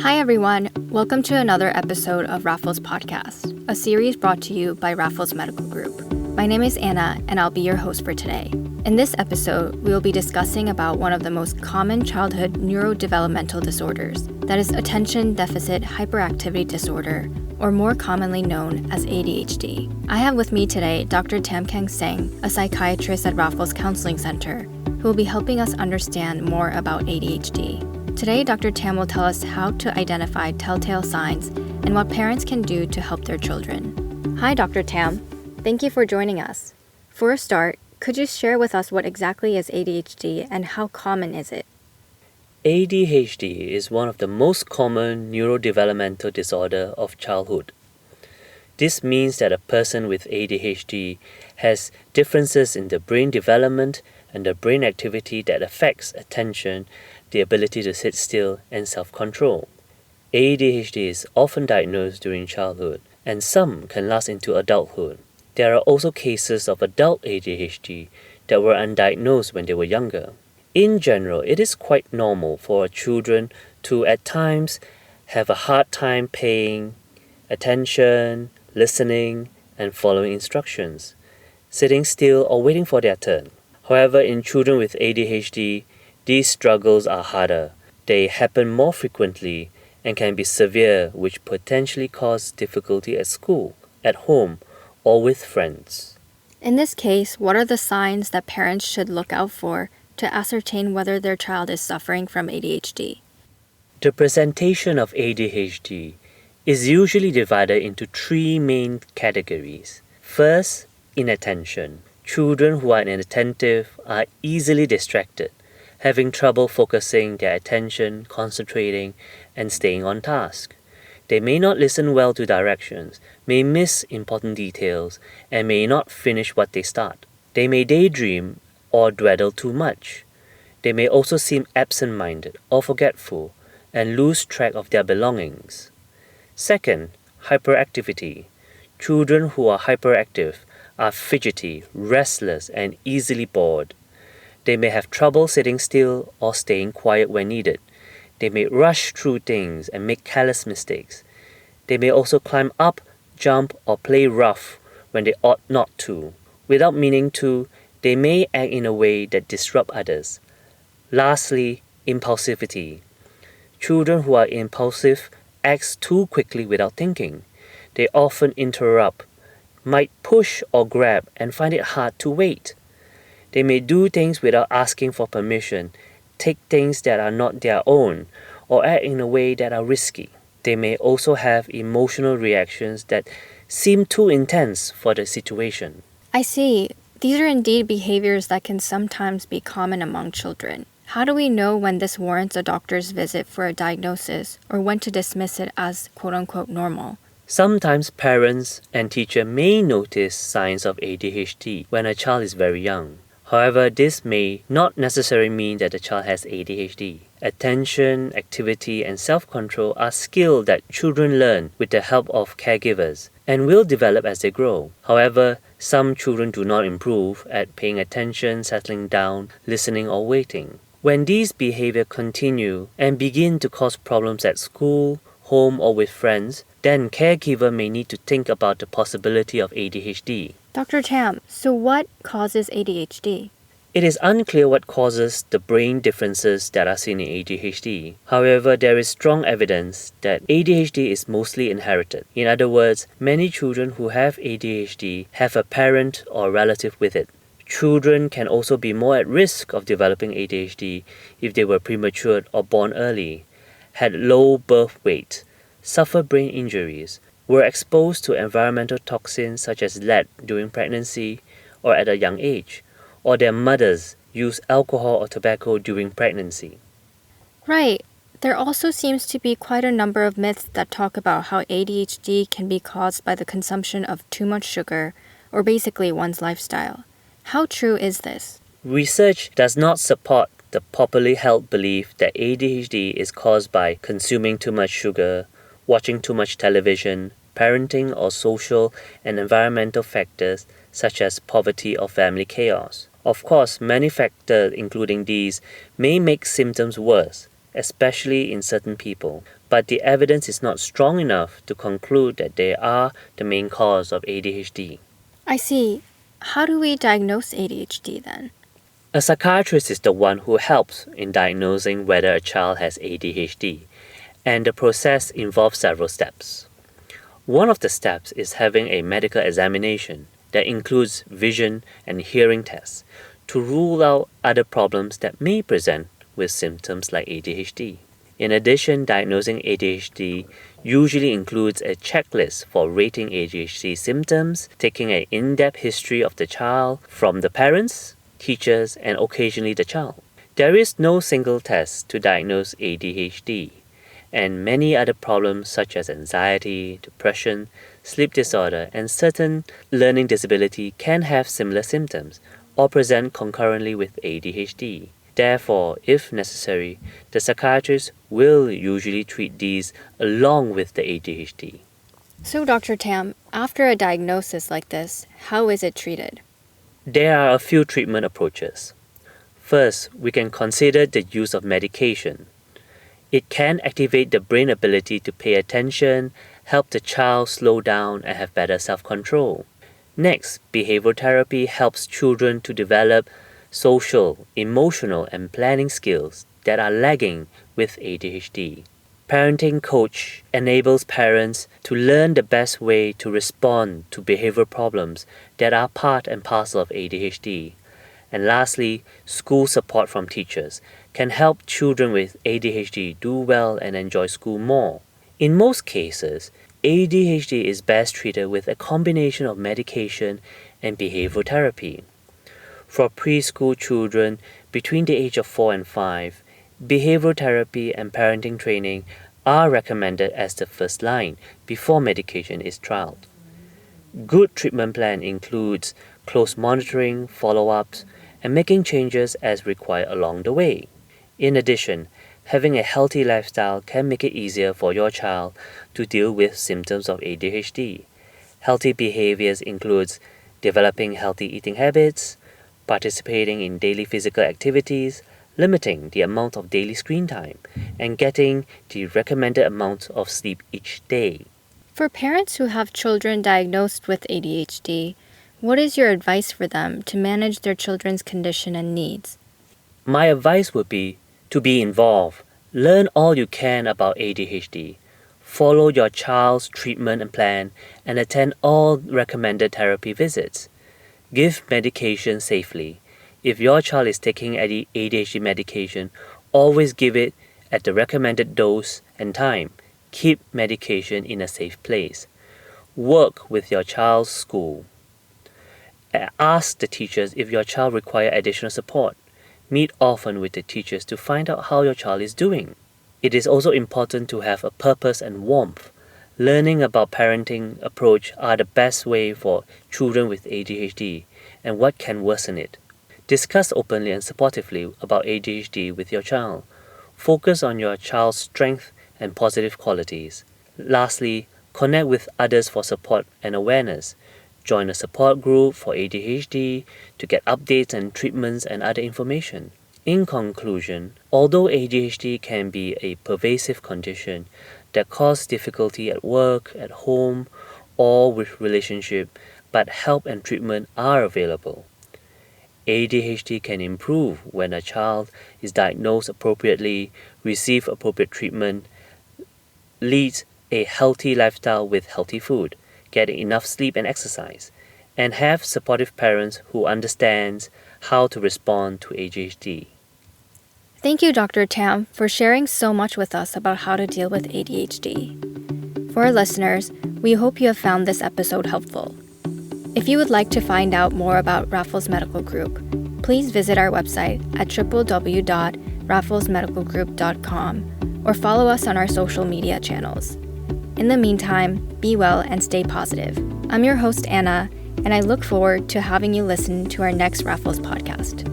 Hi everyone, welcome to another episode of Raffles Podcast, a series brought to you by Raffles Medical Group. My name is Anna and I'll be your host for today. In this episode, we will be discussing about one of the most common childhood neurodevelopmental disorders, that is Attention Deficit Hyperactivity Disorder, or more commonly known as ADHD. I have with me today Dr. Tham Keng Seng, a psychiatrist at Raffles Counselling Centre, who will be helping us understand more about ADHD. Today, Dr. Tham will tell us how to identify telltale signs and what parents can do to help their children. Hi, Dr. Tham. Thank you for joining us. For a start, could you share with us what exactly is ADHD and how common is it? ADHD is one of the most common neurodevelopmental disorder of childhood. This means that a person with ADHD has differences in the brain development and the brain activity that affects attention, the ability to sit still, and self-control. ADHD is often diagnosed during childhood, and some can last into adulthood. There are also cases of adult ADHD that were undiagnosed when they were younger. In general, it is quite normal for children to at times have a hard time paying attention, listening, and following instructions, sitting still or waiting for their turn. However, in children with ADHD, these struggles are harder. They happen more frequently and can be severe, which potentially cause difficulty at school, at home, or with friends. In this case, what are the signs that parents should look out for to ascertain whether their child is suffering from ADHD? The presentation of ADHD is usually divided into three main categories. First, inattention. Children who are inattentive are easily distracted, having trouble focusing their attention, concentrating, and staying on task. They may not listen well to directions, may miss important details, and may not finish what they start. They may daydream or dawdle too much. They may also seem absent-minded or forgetful and lose track of their belongings. Second, hyperactivity. Children who are hyperactive are fidgety, restless, and easily bored. They may have trouble sitting still or staying quiet when needed. They may rush through things and make careless mistakes. They may also climb up, jump, or play rough when they ought not to. Without meaning to, they may act in a way that disrupt others. Lastly, impulsivity. Children who are impulsive act too quickly without thinking. They often interrupt, might push or grab, and find it hard to wait. They may do things without asking for permission, take things that are not their own, or act in a way that are risky. They may also have emotional reactions that seem too intense for the situation. I see. These are indeed behaviors that can sometimes be common among children. How do we know when this warrants a doctor's visit for a diagnosis or when to dismiss it as quote-unquote normal? Sometimes parents and teachers may notice signs of ADHD when a child is very young. However, this may not necessarily mean that the child has ADHD. Attention, activity, and self-control are skills that children learn with the help of caregivers and will develop as they grow. However, some children do not improve at paying attention, settling down, listening, or waiting. When these behaviors continue and begin to cause problems at school, home, or with friends, then caregiver may need to think about the possibility of ADHD. Dr. Tham, so what causes ADHD? It is unclear what causes the brain differences that are seen in ADHD. However, there is strong evidence that ADHD is mostly inherited. In other words, many children who have ADHD have a parent or relative with it. Children can also be more at risk of developing ADHD if they were premature or born early, had low birth weight, suffer brain injuries, were exposed to environmental toxins such as lead during pregnancy or at a young age, or their mothers use alcohol or tobacco during pregnancy. Right. There also seems to be quite a number of myths that talk about how ADHD can be caused by the consumption of too much sugar, or basically one's lifestyle. How true is this? Research does not support the popularly held belief that ADHD is caused by consuming too much sugar, watching too much television, parenting or social and environmental factors such as poverty or family chaos. Of course, many factors including these may make symptoms worse, especially in certain people, but the evidence is not strong enough to conclude that they are the main cause of ADHD. I see. How do we diagnose ADHD then? A psychiatrist is the one who helps in diagnosing whether a child has ADHD, and the process involves several steps. One of the steps is having a medical examination that includes vision and hearing tests to rule out other problems that may present with symptoms like ADHD. In addition, diagnosing ADHD usually includes a checklist for rating ADHD symptoms, taking an in-depth history of the child from the parents, teachers, and occasionally the child. There is no single test to diagnose ADHD, and many other problems such as anxiety, depression, sleep disorder, and certain learning disability can have similar symptoms or present concurrently with ADHD. Therefore, if necessary, the psychiatrist will usually treat these along with the ADHD. So, Dr. Tham, after a diagnosis like this, how is it treated? There are a few treatment approaches. First, we can consider the use of medication. It can activate the brain ability to pay attention, help the child slow down and have better self-control. Next, behavioral therapy helps children to develop social, emotional, and planning skills that are lagging with ADHD. Parenting coach enables parents to learn the best way to respond to behavioral problems that are part and parcel of ADHD. And lastly, school support from teachers can help children with ADHD do well and enjoy school more. In most cases, ADHD is best treated with a combination of medication and behavioral therapy. For preschool children between the age of 4 and 5, behavioral therapy and parenting training are recommended as the first line before medication is trialed. Good treatment plan includes close monitoring, follow-ups, and making changes as required along the way. In addition, having a healthy lifestyle can make it easier for your child to deal with symptoms of ADHD. Healthy behaviors includes developing healthy eating habits, participating in daily physical activities, limiting the amount of daily screen time, and getting the recommended amount of sleep each day. For parents who have children diagnosed with ADHD, what is your advice for them to manage their children's condition and needs? My advice would be to be involved. Learn all you can about ADHD. Follow your child's treatment plan and attend all recommended therapy visits. Give medication safely. If your child is taking ADHD medication, always give it at the recommended dose and time. Keep medication in a safe place. Work with your child's school. Ask the teachers if your child requires additional support. Meet often with the teachers to find out how your child is doing. It is also important to have a purpose and warmth. Learning about parenting approach are the best way for children with ADHD and what can worsen it. Discuss openly and supportively about ADHD with your child. Focus on your child's strengths and positive qualities. Lastly, connect with others for support and awareness. Join a support group for ADHD to get updates and treatments and other information. In conclusion, although ADHD can be a pervasive condition that causes difficulty at work, at home, or with relationship, but help and treatment are available. ADHD can improve when a child is diagnosed appropriately, receives appropriate treatment, leads a healthy lifestyle with healthy food, getting enough sleep and exercise, and have supportive parents who understand how to respond to ADHD. Thank you, Dr. Tham, for sharing so much with us about how to deal with ADHD. For our listeners, we hope you have found this episode helpful. If you would like to find out more about Raffles Medical Group, please visit our website at www.rafflesmedicalgroup.com or follow us on our social media channels. In the meantime, be well and stay positive. I'm your host, Anna, and I look forward to having you listen to our next Raffles podcast.